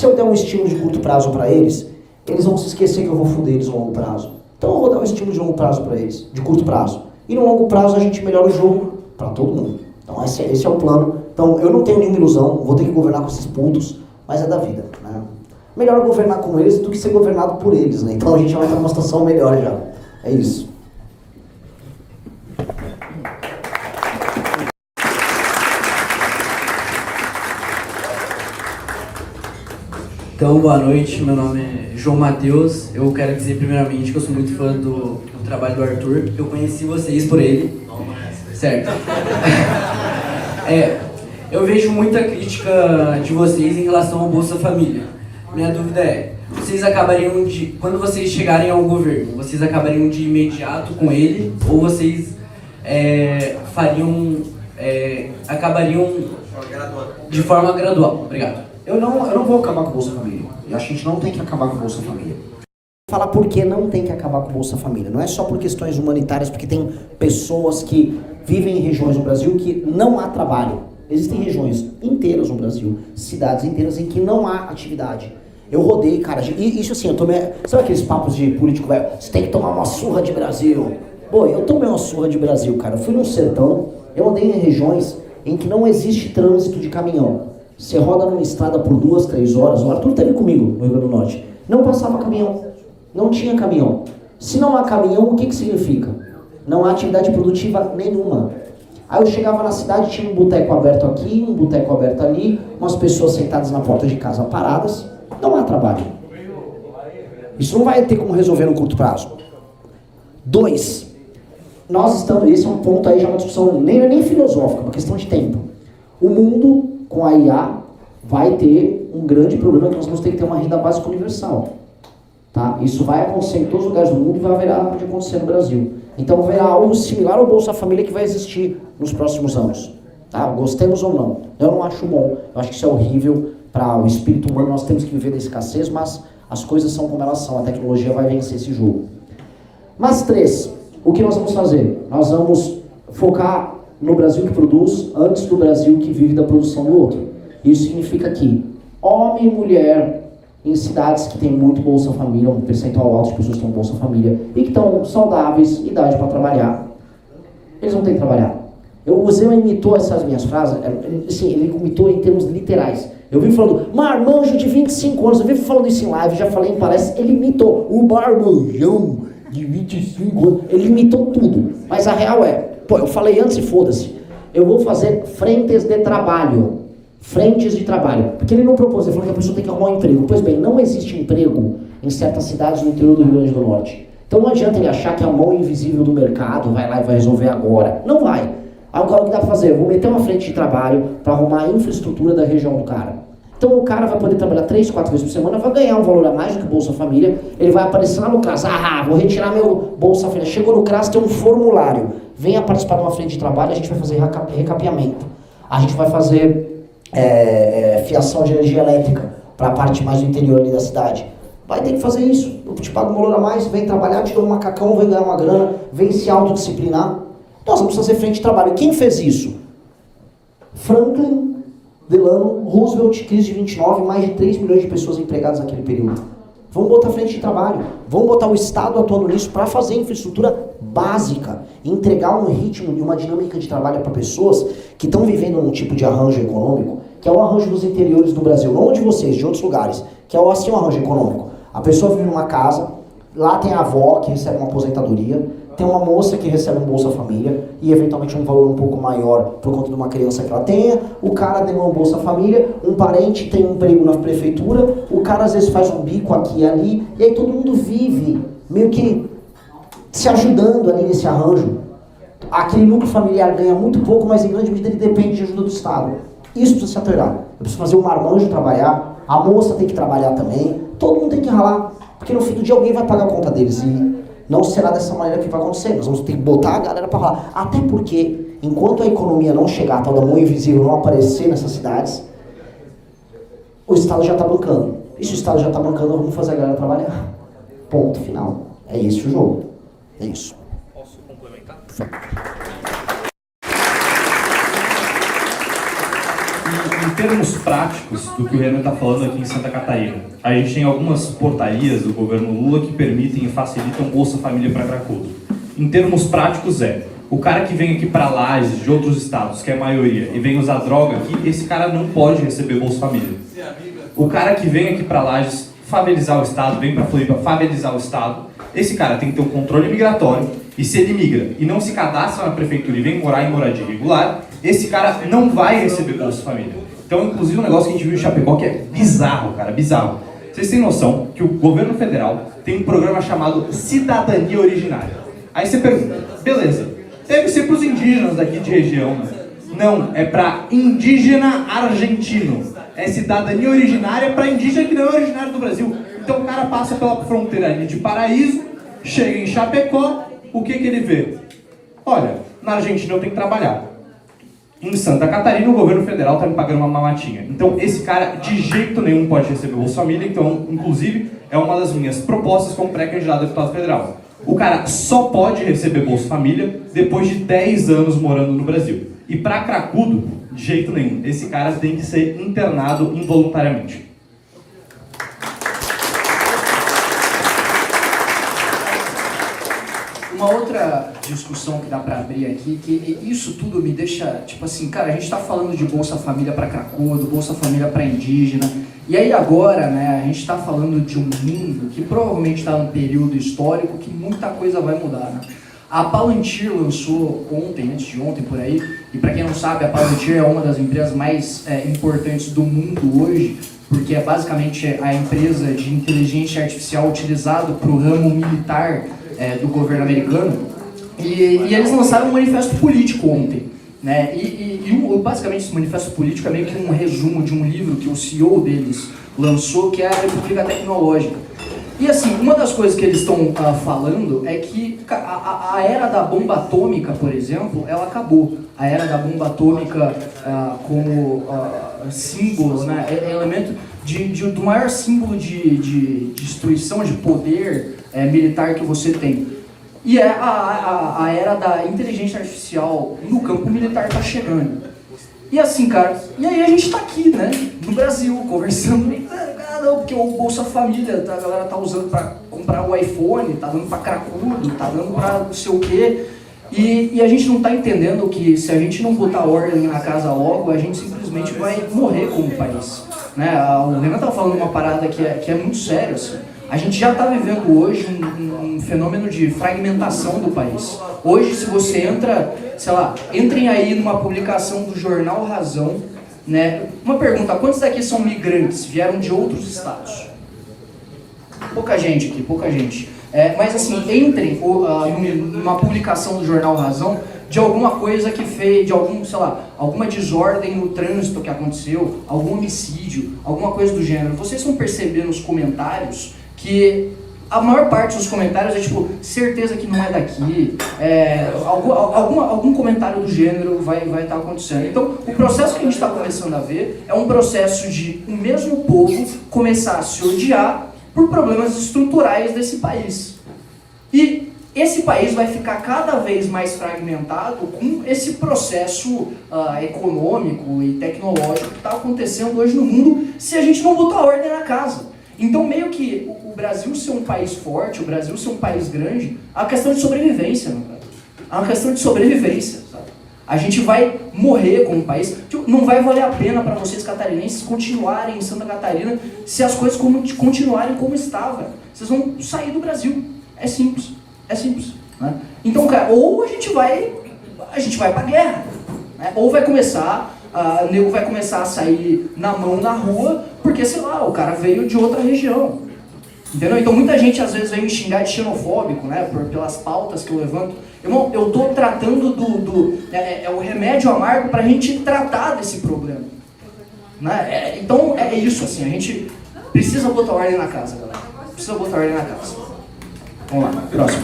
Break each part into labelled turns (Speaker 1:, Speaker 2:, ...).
Speaker 1: Se eu der um estímulo de curto prazo para eles, eles vão se esquecer que eu vou foder eles no longo prazo. Então eu vou dar um estímulo de longo prazo para eles, de curto prazo. E no longo prazo a gente melhora o jogo para todo mundo. Então esse é o plano. Então eu não tenho nenhuma ilusão, vou ter que governar com esses putos, mas é da vida, né? Melhor governar com eles do que ser governado por eles, né? Então a gente vai estar numa situação melhor já. É isso.
Speaker 2: Então, boa noite, meu nome é João Matheus. Eu quero dizer primeiramente que eu sou muito fã do trabalho do Arthur. Eu conheci vocês por ele. Certo. Eu vejo muita crítica de vocês em relação ao Bolsa Família. Minha dúvida é, vocês acabariam de, quando vocês chegarem ao governo, vocês acabariam de imediato com ele ou vocês acabariam de forma gradual? Obrigado.
Speaker 1: Eu não vou acabar com o Bolsa Família. Eu acho que a gente não tem que acabar com o Bolsa Família. Falar por que não tem que acabar com o Bolsa Família. Não é só por questões humanitárias, porque tem pessoas que vivem em regiões do Brasil que não há trabalho. Existem regiões inteiras no Brasil, cidades inteiras em que não há atividade. Eu rodei, cara, e isso assim, eu tomei... Sabe aqueles papos de político, velho? Você tem que tomar uma surra de Brasil. Pô, eu tomei uma surra de Brasil, cara. Eu fui no sertão, eu andei em regiões em que não existe trânsito de caminhão. Você roda numa estrada por 2, 3 horas, o Arthur esteve comigo no Rio Grande do Norte. Não passava caminhão, não tinha caminhão. Se não há caminhão, o que significa? Não há atividade produtiva nenhuma. Aí eu chegava na cidade, tinha um boteco aberto aqui, um boteco aberto ali, umas pessoas sentadas na porta de casa paradas, não há trabalho. Isso não vai ter como resolver no curto prazo. 2, nós estamos, esse é um ponto aí, já uma discussão nem filosófica, uma questão de tempo. O mundo, com a IA, vai ter um grande problema que nós vamos ter que ter uma renda básica universal. Tá? Isso vai acontecer em todos os lugares do mundo e vai haverá de acontecer no Brasil. Então haverá algo similar ao Bolsa Família que vai existir nos próximos anos. Tá? Gostemos ou não. Eu não acho bom. Eu acho que isso é horrível para o espírito humano. Nós temos que viver da escassez, mas as coisas são como elas são. A tecnologia vai vencer esse jogo. Mas 3, o que nós vamos fazer? Nós vamos focar no Brasil que produz antes do Brasil que vive da produção do outro. Isso significa que homem e mulher em cidades que tem muito Bolsa Família, um percentual alto de pessoas que têm Bolsa Família e que estão saudáveis, idade para trabalhar, eles vão ter que trabalhar. O Zé imitou essas minhas frases, assim, ele imitou em termos literais. Eu vi falando, marmanjo de 25 anos, eu vi falando isso em live, já falei em palestra, ele imitou o marmanjão de 25 anos, ele imitou tudo. Mas a real é, pô, eu falei antes e foda-se, eu vou fazer frentes de trabalho. Frentes de trabalho. Porque ele não propôs, ele falou que a pessoa tem que arrumar um emprego. Pois bem, não existe emprego em certas cidades no interior do Rio Grande do Norte. Então não adianta ele achar que a mão invisível do mercado vai lá e vai resolver agora. Não vai. Agora o que dá pra fazer? Eu vou meter uma frente de trabalho para arrumar a infraestrutura da região do cara. Então o cara vai poder trabalhar 3, 4 vezes por semana, vai ganhar um valor a mais do que Bolsa Família, ele vai aparecer lá no CRAS, vou retirar meu Bolsa Família. Chegou no CRAS, tem um formulário. Venha participar de uma frente de trabalho, a gente vai fazer recapeamento. A gente vai fazer fiação de energia elétrica para a parte mais do interior ali da cidade. Vai ter que fazer isso. Eu te pago um valor a mais, vem trabalhar, te dou um macacão, vem ganhar uma grana, vem se autodisciplinar. Nós vamos fazer frente de trabalho. Quem fez isso? Franklin Delano Roosevelt, crise de 29, mais de 3 milhões de pessoas empregadas naquele período. Vamos botar frente de trabalho, vamos botar o Estado atuando nisso para fazer infraestrutura básica, entregar um ritmo e uma dinâmica de trabalho para pessoas que estão vivendo um tipo de arranjo econômico, que é o arranjo dos interiores do Brasil, não de vocês, de outros lugares, que é assim um arranjo econômico. A pessoa vive numa casa, lá tem a avó que recebe uma aposentadoria, tem uma moça que recebe um Bolsa Família e eventualmente um valor um pouco maior por conta de uma criança que ela tenha, o cara tem um Bolsa Família, um parente tem um emprego na prefeitura, o cara às vezes faz um bico aqui e ali, e aí todo mundo vive meio que se ajudando ali nesse arranjo. Aquele núcleo familiar ganha muito pouco, mas em grande medida ele depende de ajuda do Estado. Isso precisa se alterar. Eu preciso fazer o marmanjo trabalhar, a moça tem que trabalhar também, todo mundo tem que ralar, porque no fim do dia alguém vai pagar a conta deles e não será dessa maneira que vai acontecer. Nós vamos ter que botar a galera para ralar. Até porque, enquanto a economia não chegar, a tal da mão invisível não aparecer nessas cidades, o Estado já está bancando. E se o Estado já está bancando, vamos fazer a galera trabalhar. Ponto final. É esse o jogo. É isso.
Speaker 3: Posso complementar? termos práticos do que o Renan está falando aqui em Santa Catarina, a gente tem algumas portarias do governo Lula que permitem e facilitam Bolsa Família para cracudo. Em termos práticos o cara que vem aqui para Lages, de outros estados, que é a maioria, e vem usar droga aqui, esse cara não pode receber Bolsa Família. O cara que vem aqui para Lages favelizar o estado, vem para Floripa favelizar o estado, esse cara tem que ter um controle migratório, e se ele migra e não se cadastra na prefeitura e vem morar em moradia irregular, esse cara não vai receber Bolsa Família. Então, inclusive, um negócio que a gente viu em Chapecó que é bizarro, cara, bizarro. Vocês têm noção que o governo federal tem um programa chamado Cidadania Originária. Aí você pergunta, beleza, deve ser para os indígenas daqui de região, né? Não, é para indígena argentino. É cidadania originária para indígena que não é originário do Brasil. Então o cara passa pela fronteira ali de Paraíso, chega em Chapecó, o que ele vê? Olha, na Argentina eu tenho que trabalhar. Em Santa Catarina o governo federal está me pagando uma mamatinha. Então esse cara de jeito nenhum pode receber Bolsa Família, então inclusive é uma das minhas propostas como pré-candidato a deputado federal. O cara só pode receber Bolsa Família depois de 10 anos morando no Brasil. E para cracudo, de jeito nenhum. Esse cara tem que ser internado involuntariamente.
Speaker 4: Uma outra discussão que dá para abrir aqui, que isso tudo me deixa, tipo assim, cara, a gente está falando de Bolsa Família para cracudo, Bolsa Família para indígena, e aí agora, né, a gente está falando de um mundo que provavelmente está num período histórico que muita coisa vai mudar, né? A Palantir lançou ontem, antes de ontem, por aí, e para quem não sabe, a Palantir é uma das empresas mais importantes do mundo hoje, porque é basicamente a empresa de inteligência artificial utilizada para o ramo militar do governo americano, e eles lançaram um manifesto político ontem, né? Basicamente esse manifesto político é meio que um resumo de um livro que o CEO deles lançou, que é a República Tecnológica. E assim, uma das coisas que eles estão falando é que a era da bomba atômica, por exemplo, ela acabou. A era da bomba atômica como símbolo, né, é elemento do maior símbolo de destruição, de poder militar que você tem. E a era da inteligência artificial no campo militar está chegando. E assim, cara, e aí a gente está aqui, né, no Brasil, conversando, não, porque o Bolsa Família, a galera tá usando para comprar o iPhone, tá dando para cracudo, tá dando para não sei o quê. E a gente não tá entendendo que se a gente não botar ordem na casa logo, a gente simplesmente vai morrer como país. Né? O Renan tá falando uma parada que é muito séria, assim. A gente já está vivendo hoje um fenômeno de fragmentação do país. Hoje, se você entra, sei lá, entrem aí numa publicação do jornal Razão, né? Uma pergunta, quantos daqui são migrantes, vieram de outros estados? Pouca gente aqui, pouca gente. Mas assim, entrem numa publicação do jornal Razão de alguma coisa que fez, de algum, sei lá, alguma desordem no trânsito que aconteceu, algum homicídio, alguma coisa do gênero. Vocês vão perceber nos comentários que a maior parte dos comentários é tipo, certeza que não é daqui, algum comentário do gênero vai estar acontecendo. Então, o processo que a gente está começando a ver é um processo de o mesmo povo começar a se odiar por problemas estruturais desse país. E esse país vai ficar cada vez mais fragmentado com esse processo econômico e tecnológico que está acontecendo hoje no mundo se a gente não botar ordem na casa. Então, meio que o Brasil ser um país forte, o Brasil ser um país grande, é uma questão de sobrevivência, né, cara? É uma questão de sobrevivência, sabe? A gente vai morrer como país. Não vai valer a pena para vocês catarinenses continuarem em Santa Catarina se as coisas continuarem como estavam. Vocês vão sair do Brasil. É simples. É simples. Né? Então, cara, ou a gente vai pra guerra. Né? Ou vai começar... o nego vai começar a sair na mão na rua, porque, sei lá, o cara veio de outra região. Entendeu? Então muita gente às vezes vem me xingar de xenofóbico, né, pelas pautas que eu levanto. Irmão, eu tô tratando o remédio amargo pra gente tratar desse problema. Né? Então é isso, assim, a gente precisa botar ordem na casa, galera. Precisa botar ordem na casa. Vamos lá, próximo.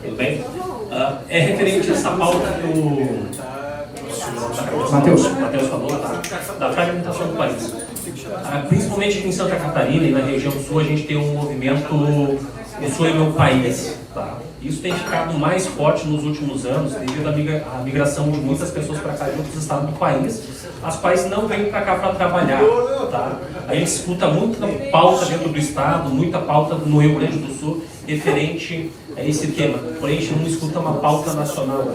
Speaker 5: Tudo bem? É referente a essa pauta que o Matheus falou, da fragmentação do país. Principalmente aqui em Santa Catarina e na região sul, a gente tem um movimento eu sou em meu país, tá? Isso tem ficado mais forte nos últimos anos devido à migração de muitas pessoas para cá de outros estados do país, as quais não vêm para cá para trabalhar, tá? A gente escuta muita pauta dentro do estado, muita pauta no Rio Grande do Sul referente a esse tema, porém a gente não escuta uma pauta nacional.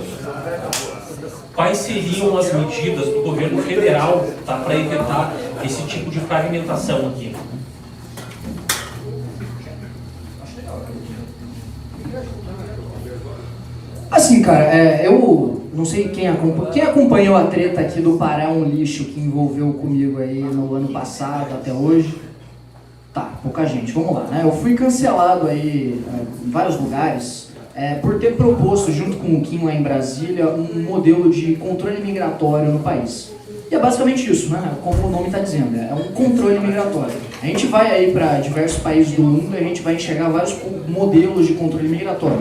Speaker 5: Quais seriam as medidas do governo federal, tá, para evitar esse tipo de fragmentação aqui?
Speaker 4: Assim, cara, eu não sei quem acompanhou a treta aqui do Pará é um lixo que envolveu comigo aí no ano passado até hoje. Tá, pouca gente, vamos lá, né? Eu fui cancelado aí em vários lugares por ter proposto, junto com o Kim lá em Brasília, um modelo de controle migratório no país. E é basicamente isso, né? Como o nome está dizendo, é um controle migratório. A gente vai aí para diversos países do mundo e a gente vai enxergar vários modelos de controle migratório.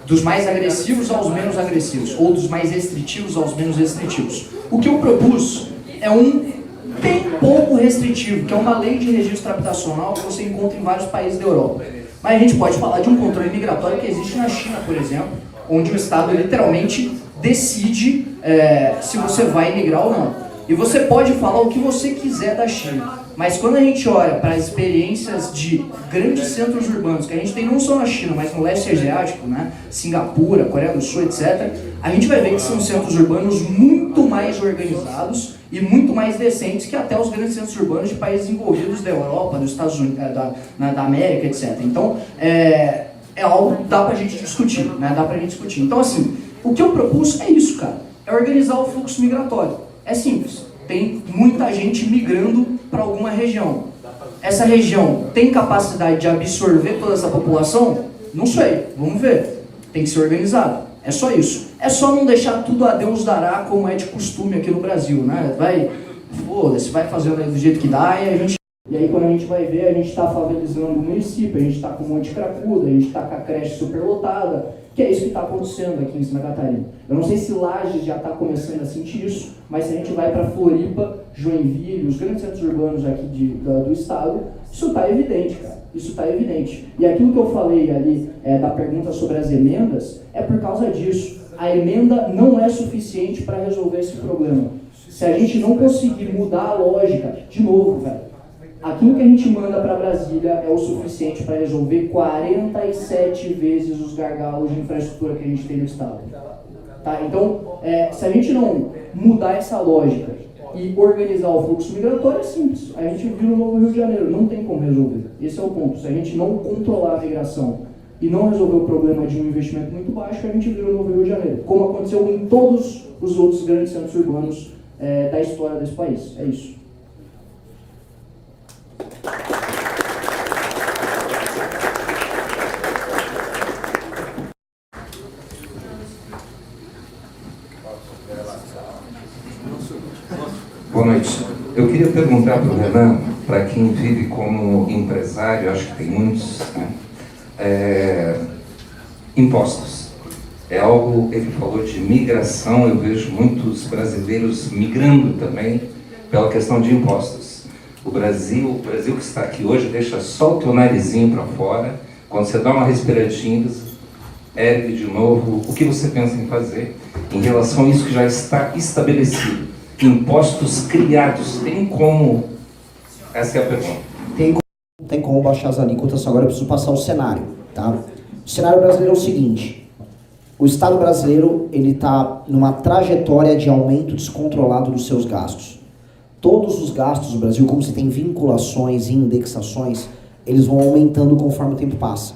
Speaker 4: Dos mais agressivos aos menos agressivos, ou dos mais restritivos aos menos restritivos. O que eu propus é um bem pouco restritivo, que é uma lei de registro habitacional que você encontra em vários países da Europa. Mas a gente pode falar de um controle migratório que existe na China, por exemplo, onde o Estado literalmente decide se você vai migrar ou não. E você pode falar o que você quiser da China, mas quando a gente olha para as experiências de grandes centros urbanos, que a gente tem não só na China, mas no leste asiático, né? Singapura, Coreia do Sul, etc., a gente vai ver que são centros urbanos muito mais organizados e muito mais decentes que até os grandes centros urbanos de países envolvidos da Europa, dos Estados Unidos, da América, etc. Então, é algo que dá pra gente discutir, né? Dá pra gente discutir. Então, assim, o que eu propus é isso, cara. É organizar o fluxo migratório. É simples. Tem muita gente migrando para alguma região. Essa região tem capacidade de absorver toda essa população? Não sei, vamos ver. Tem que ser organizado. É só isso. É só não deixar tudo a Deus dará, como é de costume aqui no Brasil, né? Foda-se, vai fazendo do jeito que dá e aí quando a gente vai ver, a gente está favelizando o município, a gente está com um monte de cracuda, a gente está com a creche superlotada, que é isso que está acontecendo aqui em Santa Catarina. Eu não sei se Lages já está começando a sentir isso, mas se a gente vai para Floripa, Joinville, os grandes centros urbanos aqui do estado, isso está evidente, cara. Isso está evidente. E aquilo que eu falei ali da pergunta sobre as emendas é por causa disso. A emenda não é suficiente para resolver esse problema. Se a gente não conseguir mudar a lógica, de novo, velho, aquilo que a gente manda para Brasília é o suficiente para resolver 47 vezes os gargalos de infraestrutura que a gente tem no estado. Tá? Então, se a gente não mudar essa lógica e organizar o fluxo migratório, é simples. A gente vira o novo Rio de Janeiro, não tem como resolver. Esse é o ponto. Se a gente não controlar a migração e não resolver o problema de um investimento muito baixo, a gente vira o novo Rio de Janeiro, como aconteceu em todos os outros grandes centros urbanos da história desse país. É isso.
Speaker 6: Boa noite. Eu queria perguntar para o Renan, para quem vive como empresário, acho que tem muitos, né? Impostos. É algo, ele falou de migração, eu vejo muitos brasileiros migrando também pela questão de impostos. O Brasil que está aqui hoje deixa só o teu narizinho para fora, quando você dá uma respiradinha, ergue de novo. O que você pensa em fazer em relação a isso que já está estabelecido? Impostos criados, tem como? Essa é a pergunta.
Speaker 1: Tem como baixar as alíquotas, agora eu preciso passar o cenário, tá? O cenário brasileiro é o seguinte: o Estado brasileiro ele está numa trajetória de aumento descontrolado dos seus gastos. Todos os gastos do Brasil, como você tem vinculações e indexações, eles vão aumentando conforme o tempo passa.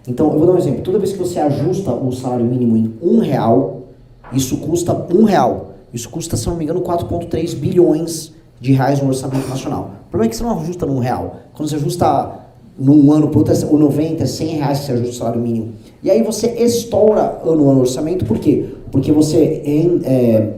Speaker 1: Então, eu vou dar um exemplo. Toda vez que você ajusta o salário mínimo em R$1, isso custa R$1. Isso custa, se não me engano, 4,3 bilhões de reais no orçamento nacional. O problema é que você não ajusta num real. Quando você ajusta num ano para outro, o 90, 100 reais que você ajusta o salário mínimo. E aí você estoura ano a ano o orçamento, por quê? Porque você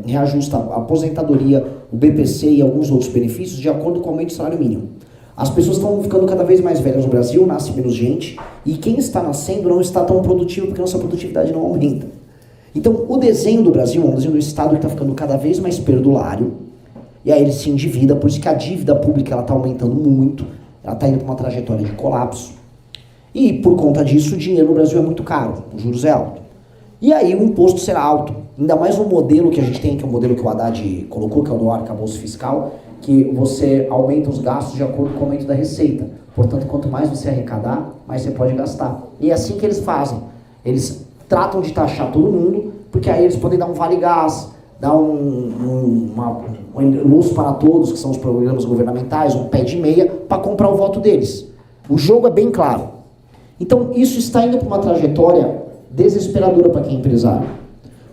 Speaker 1: reajusta a aposentadoria, o BPC e alguns outros benefícios de acordo com o aumento do salário mínimo. As pessoas estão ficando cada vez mais velhas no Brasil, nasce menos gente, e quem está nascendo não está tão produtivo porque nossa produtividade não aumenta. Então, o desenho do Brasil é um desenho do Estado que está ficando cada vez mais perdulário, e aí ele se endivida, por isso que a dívida pública está aumentando muito, ela está indo para uma trajetória de colapso. E por conta disso, o dinheiro no Brasil é muito caro, o juros é alto. E aí o imposto será alto. Ainda mais no modelo que a gente tem, que é o modelo que o Haddad colocou, que é o do arcabouço fiscal, que você aumenta os gastos de acordo com o aumento da receita. Portanto, quanto mais você arrecadar, mais você pode gastar. E é assim que eles fazem. Eles tratam de taxar todo mundo, porque aí eles podem dar um vale-gás, dar uma luz para todos, que são os programas governamentais, um pé de meia, para comprar o voto deles. O jogo é bem claro. Então, isso está indo para uma trajetória desesperadora para quem é empresário.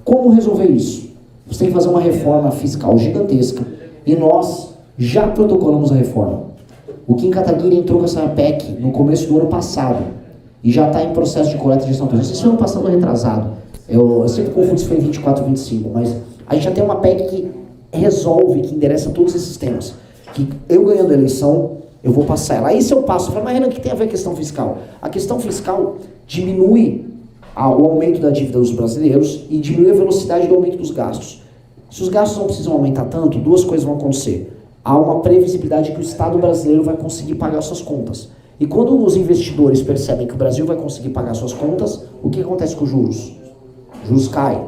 Speaker 1: Como resolver isso? Você tem que fazer uma reforma fiscal gigantesca, e nós já protocolamos a reforma. O Kim Kataguiri entrou com essa PEC no começo do ano passado, e já está em processo de coleta de gestão. Não sei se foi ano passado ou retrasado. Eu sempre confundo se foi em 24 ou 25, mas a gente já tem uma PEC que resolve, que endereça todos esses temas. Que eu ganhando a eleição, eu vou passar ela. Aí se eu passo, eu falo, mas Renan, o que tem a ver a questão fiscal? A questão fiscal diminui o aumento da dívida dos brasileiros e diminui a velocidade do aumento dos gastos. Se os gastos não precisam aumentar tanto, duas coisas vão acontecer. Há uma previsibilidade que o Estado brasileiro vai conseguir pagar suas contas. E quando os investidores percebem que o Brasil vai conseguir pagar suas contas, o que acontece com os juros? Os juros caem.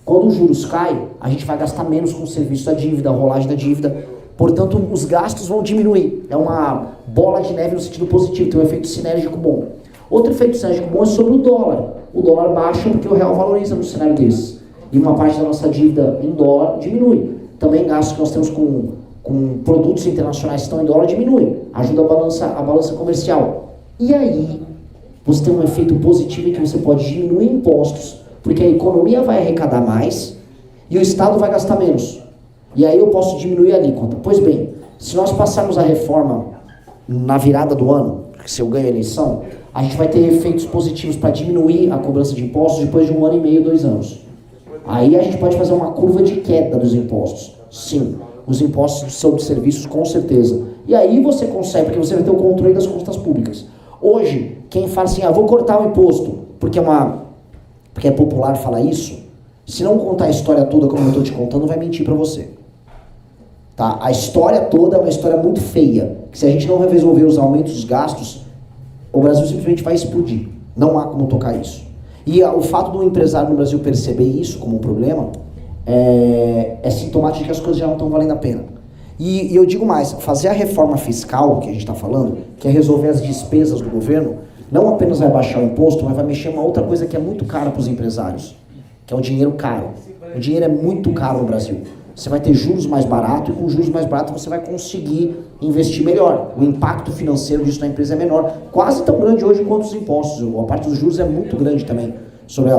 Speaker 1: Quando os juros caem, a gente vai gastar menos com o serviço da dívida, a rolagem da dívida. Portanto, os gastos vão diminuir. É uma bola de neve no sentido positivo, tem um efeito sinérgico bom. Outro efeito sinérgico bom é sobre o dólar. O dólar baixa porque o real valoriza no cenário desses. E uma parte da nossa dívida em dólar diminui. Também gastos que nós temos com produtos internacionais que estão em dólar diminui. Ajuda a balança comercial. E aí, você tem um efeito positivo em que você pode diminuir impostos, porque a economia vai arrecadar mais e o Estado vai gastar menos. E aí eu posso diminuir a alíquota. Pois bem, se nós passarmos a reforma na virada do ano, se eu ganho a eleição, a gente vai ter efeitos positivos para diminuir a cobrança de impostos depois de 1 ano e meio, 2 anos. Aí a gente pode fazer uma curva de queda dos impostos. Sim, os impostos sobre serviços com certeza. E aí você consegue, porque você vai ter o controle das contas públicas. Hoje, quem fala assim, vou cortar o imposto, porque é popular falar isso, se não contar a história toda como eu estou te contando, vai mentir para você. Tá? A história toda é uma história muito feia, que se a gente não resolver os aumentos dos gastos, o Brasil simplesmente vai explodir. Não há como tocar isso. E o fato do empresário no Brasil perceber isso como um problema é sintomático de que as coisas já não estão valendo a pena. E eu digo mais, fazer a reforma fiscal que a gente está falando, que é resolver as despesas do governo, não apenas vai baixar o imposto, mas vai mexer em uma outra coisa que é muito cara para os empresários, que é o dinheiro caro. O dinheiro é muito caro no Brasil. Você vai ter juros mais baratos e com juros mais baratos você vai conseguir investir melhor. O impacto financeiro disso na empresa é menor, quase tão grande hoje quanto os impostos. A parte dos juros é muito grande também sobre